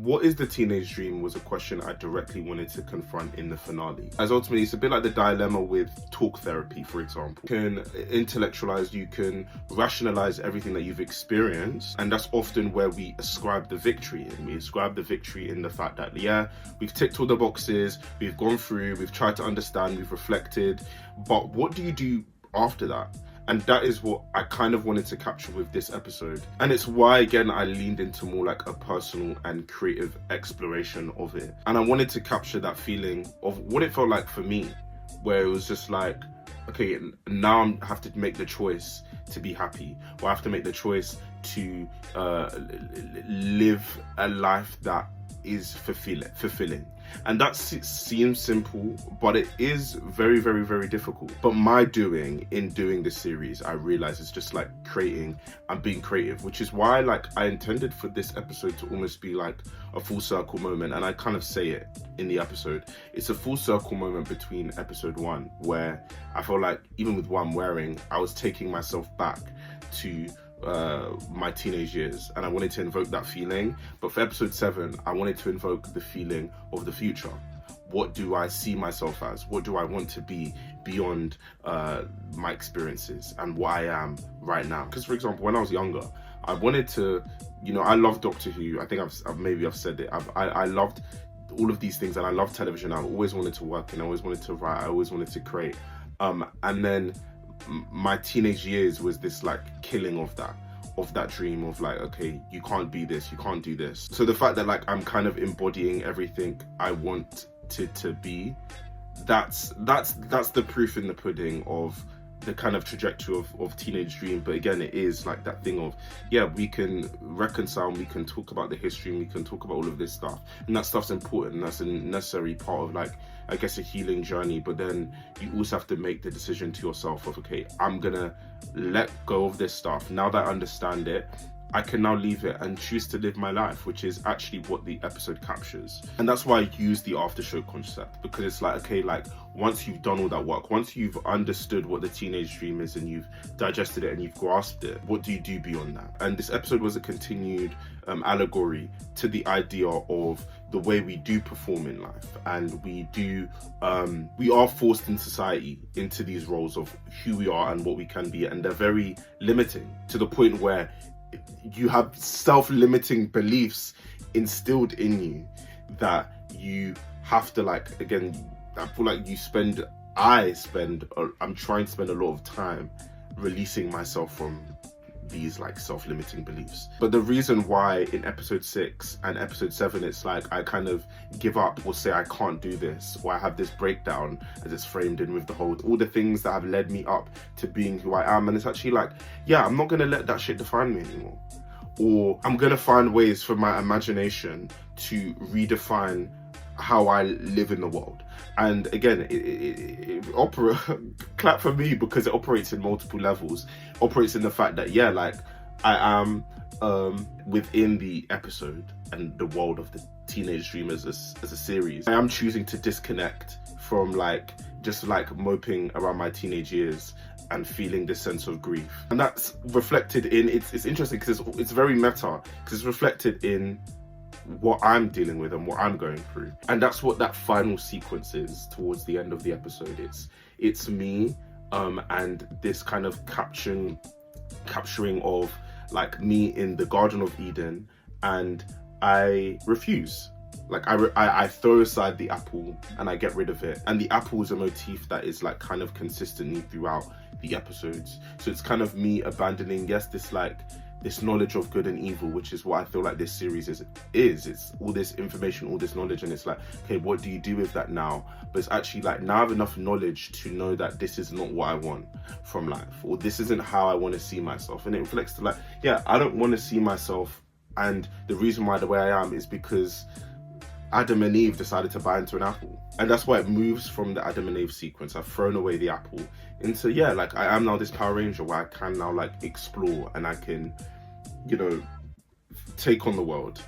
what is the teenage dream was a question I directly wanted to confront in the finale. As ultimately, it's a bit like the dilemma with talk therapy, for example. You can intellectualize, you can rationalize everything that you've experienced, and that's often where we ascribe the victory. And we ascribe the victory in the fact that, yeah, we've ticked all the boxes, we've gone through, we've tried to understand, we've reflected, but what do you do after that? And that is what I kind of wanted to capture with this episode. And it's why, again, I leaned into more like a personal and creative exploration of it. And I wanted to capture that feeling of what it felt like for me, where it was just like, okay, now I have to make the choice to be happy, or I have to make the choice to live a life that is fulfilling. And that seems simple, but it is very, very, very difficult. But my doing in doing this series, I realize it's just like creating and being creative, which is why like I intended for this episode to almost be like a full circle moment. And I kind of say it in the episode. It's a full circle moment between episode 1, where I felt like even with what I'm wearing, I was taking myself back to my teenage years, and I wanted to invoke that feeling. But for episode 7, I wanted to invoke the feeling of the future. What do I see myself as? What do I want to be beyond my experiences and what I am right now? Because, for example, when I was younger, I wanted to, you know, I love Doctor Who. I think I've said it. I loved all of these things, and I love television. I've always wanted to work, and I always wanted to write. I always wanted to create. And then my teenage years was this like killing of that dream of like, okay, you can't be this, you can't do this. So the fact that like I'm kind of embodying everything I want to be, that's the proof in the pudding of the kind of trajectory of teenage dream. But again, it is like that thing of, yeah, we can reconcile, we can talk about the history, and we can talk about all of this stuff, and that stuff's important, and that's a necessary part of like, I guess, a healing journey. But then you also have to make the decision to yourself of, okay, I'm gonna let go of this stuff. Now that I understand it, I can now leave it and choose to live my life, which is actually what the episode captures. And that's why I use the after show concept, because it's like, okay, like once you've done all that work, once you've understood what the teenage dream is and you've digested it and you've grasped it, what do you do beyond that? And this episode was a continued allegory to the idea of the way we do perform in life, and we are forced in society into these roles of who we are and what we can be, and they're very limiting, to the point where you have self-limiting beliefs instilled in you that you have to, like, again, I feel like I'm trying to spend a lot of time releasing myself from these like self-limiting beliefs. But the reason why in episode 6 and episode 7 it's like I kind of give up or say I can't do this, or I have this breakdown, as it's framed in with the whole, all the things that have led me up to being who I am, and it's actually like, yeah, I'm not gonna let that shit define me anymore, or I'm gonna find ways for my imagination to redefine how I live in the world. And again, clap for me, because it operates in multiple levels. Operates in the fact that, yeah, like I am within the episode and the world of the teenage dream as a series. I am choosing to disconnect from like just like moping around my teenage years and feeling this sense of grief. And that's reflected in, it's interesting because it's very meta, because it's reflected in what I'm dealing with and what I'm going through. And that's what that final sequence is towards the end of the episode. It's me and this kind of capturing of like me in the Garden of Eden, and I refuse. Like I throw aside the apple and I get rid of it. And the apple is a motif that is like kind of consistently throughout the episodes. So it's kind of me abandoning, yes, this knowledge of good and evil, which is what I feel like this series is. It's all this information, all this knowledge, and it's like, okay, what do you do with that now? But it's actually like, now I have enough knowledge to know that this is not what I want from life, or this isn't how I want to see myself. And it reflects to like, yeah, I don't want to see myself, and the reason why the way I am is because Adam and Eve decided to bite into an apple. And that's why it moves from the Adam and Eve sequence, I've thrown away the apple, into, yeah, like I am now this Power Ranger where I can now like explore and I can, you know, take on the world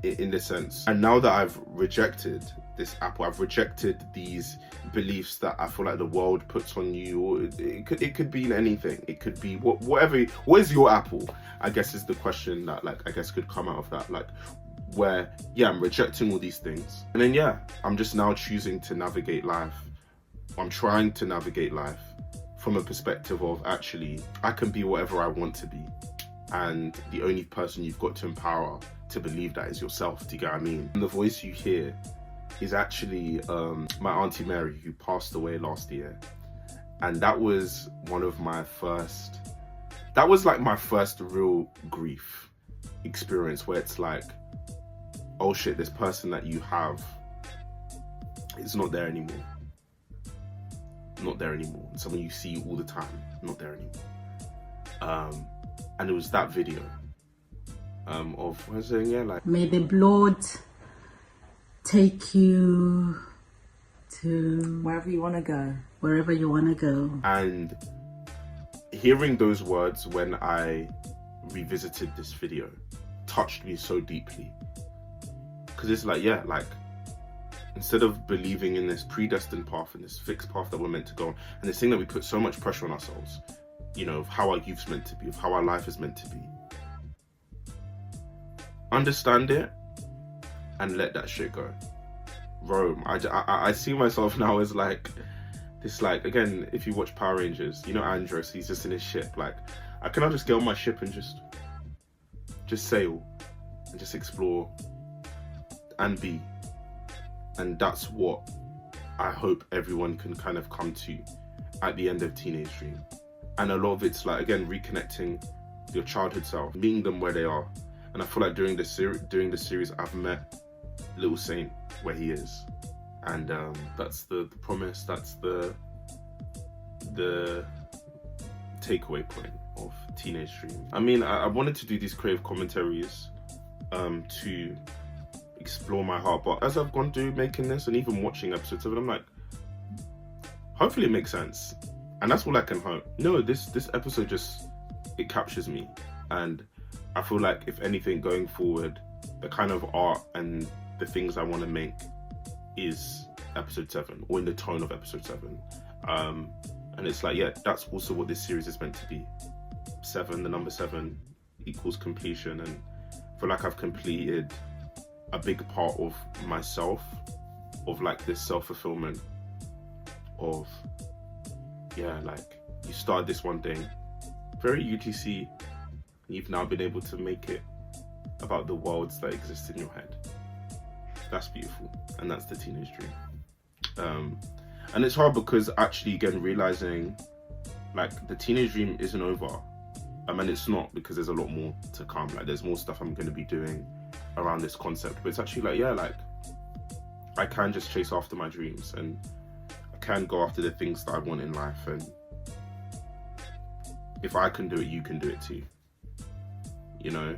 in this sense. And now that I've rejected this apple, I've rejected these beliefs that I feel like the world puts on you, or it could be in anything. It could be what is your apple, I guess, is the question that like I guess could come out of that. Like, where, yeah, I'm rejecting all these things. And then, yeah, I'm just now choosing to navigate life. I'm trying to navigate life from a perspective of, actually, I can be whatever I want to be. And the only person you've got to empower to believe that is yourself. Do you get what I mean? And the voice you hear is actually my Auntie Mary, who passed away last year. And that was one of my first, that was like my first real grief experience, where it's like, oh shit, this person that you have is not there anymore. Not there anymore. Someone you see all the time, not there anymore. And it was that video of, I was saying, yeah, like, may the blood take you to wherever you want to go. Wherever you want to go. And hearing those words when I revisited this video touched me so deeply. Because it's like, yeah, like, instead of believing in this predestined path and this fixed path that we're meant to go on, and this thing that we put so much pressure on ourselves, you know, of how our youth's meant to be, of how our life is meant to be. Understand it and let that shit go. Rome. I see myself now as like this, like, again, if you watch Power Rangers, you know Andros, he's just in his ship. Like, I cannot just get on my ship and just sail and just explore and be. And that's what I hope everyone can kind of come to at the end of Teenage Dream. And a lot of it's like, again, reconnecting your childhood self, meeting them where they are. And I feel like during the series, I've met Little Saint where he is. And that's the promise, that's the takeaway point of Teenage Dream. I mean, I wanted to do these creative commentaries to explore my heart, but as I've gone through making this and even watching episodes of it, I'm like, hopefully it makes sense. And that's all I can hope. No, this episode just, it captures me. And I feel like, if anything, going forward, the kind of art and the things I want to make is episode 7, or in the tone of episode 7. And it's like, yeah, that's also what this series is meant to be. 7, the number 7 equals completion. And I feel like I've completed a big part of myself, of like this self-fulfillment of, yeah, like, you started this one thing, very UTC, and you've now been able to make it about the worlds that exist in your head. That's beautiful, and that's the Teenage Dream. And it's hard because, actually, again, realizing like the Teenage Dream isn't over. And it's not, because there's a lot more to come. Like, there's more stuff I'm going to be doing around this concept, but it's actually like, yeah, like, I can just chase after my dreams, and I can go after the things that I want in life, and if I can do it, you can do it too, you know.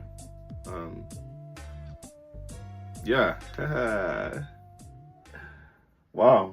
Yeah. Wow.